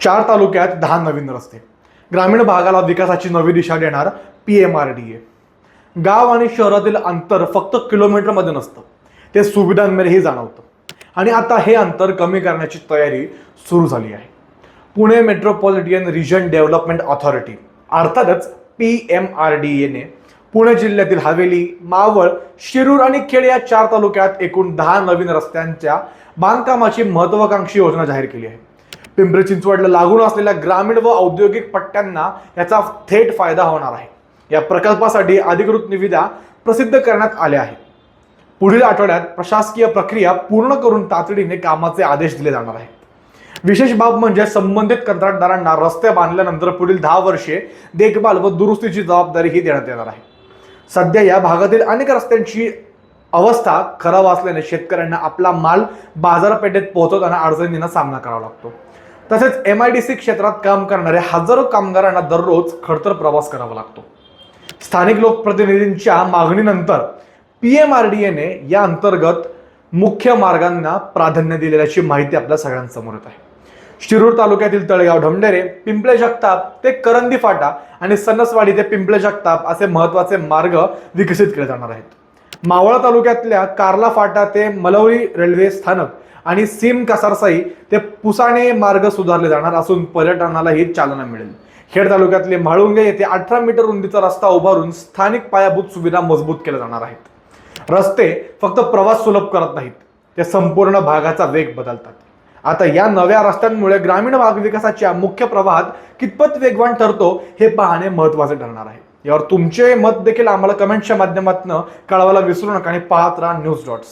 4 तालुक्यात 10 नवीन रस्ते, ग्रामीण भागाला विकासाची नवी दिशा देणार PMRDA. गाव आणि शहरातील अंतर फक्त किलोमीटरमध्ये नसतं, ते सुविधांमध्येही जाणवतं. आणि आता हे अंतर कमी करण्याची तयारी सुरू झाली आहे. Pune metropolitan region development authority अर्थातच PMRDA ने पुणे जिल्ह्यातील हवेली, मावळ, शिरूर आणि खेड या 4 तालुक्यात एकूण 10 नवीन रस्त्यांच्या बांधकामाची महत्वाकांक्षी योजना जाहीर केली आहे. पिंपरी चिंचवडला लागून असलेल्या ग्रामीण व औद्योगिक पट्ट्यांना याचा थेट फायदा होणार आहे. या प्रकल्पासाठी अधिकृत निविदा प्रसिद्ध करण्यात आल्या आहेत. पुढील आठवड्यात प्रशासकीय प्रक्रिया पूर्ण करून तातडीने कामाचे आदेश दिले जाणार आहेत. विशेष बाब म्हणजे संबंधित कंत्राटदारांना रस्ते बांधल्यानंतर पुढील 10 वर्षे देखभाल व दुरुस्तीची जबाबदारी ही देण्यात येणार आहे. सध्या या भागातील अनेक रस्त्यांची अवस्था खराब असल्याने शेतकऱ्यांना आपला माल बाजारपेठेत पोहोचवताना अडचणींना सामना करावा लागतो. तसेच MIDC क्षेत्रात काम करणाऱ्या हजारो कामगारांना दररोज खडतर प्रवास करावा लागतो. स्थानिक लोकप्रतिनिधींच्या मागणीनंतर PMRDA ने या अंतर्गत मुख्य मार्गांना प्राधान्य दिलेल्याची माहिती आपल्या सगळ्यांसमोर येत आहे. शिरूर तालुक्यातील तळेगाव ढमढेरे, पिंपळे जगताप ते करंदी फाटा आणि सणसवाडी ते पिंपळे जगताप असे महत्वाचे मार्ग विकसित केले जाणार आहेत. मावळ तालुक्यातल्या कार्ला फाटा ते मलवडी रेल्वे स्थानक आणि सीम कसारसाई ते पुसाणे मार्ग सुधारले जाणार असून पर्यटनालाही चालना मिळेल. खेड तालुक्यातले म्हाळुंगे येथे 18 मीटर रुंदीचा रस्ता उभारून स्थानिक पायाभूत सुविधा मजबूत केल्या जाणार आहेत. रस्ते फक्त प्रवास सुलभ करत नाहीत, ते संपूर्ण भागाचा वेग बदलतात. आता या नव्या रस्त्यांमुळे ग्रामीण भाग विकासाच्या मुख्य प्रवाहात कितपत वेगवान ठरतो हे पाहणे महत्त्वाचे ठरणार आहे. यावर तुमचे मत देखील आम्हाला कमेंटच्या माध्यमातून कळवायला विसरू नका आणि पाहत राहा न्यूज डॉट्स.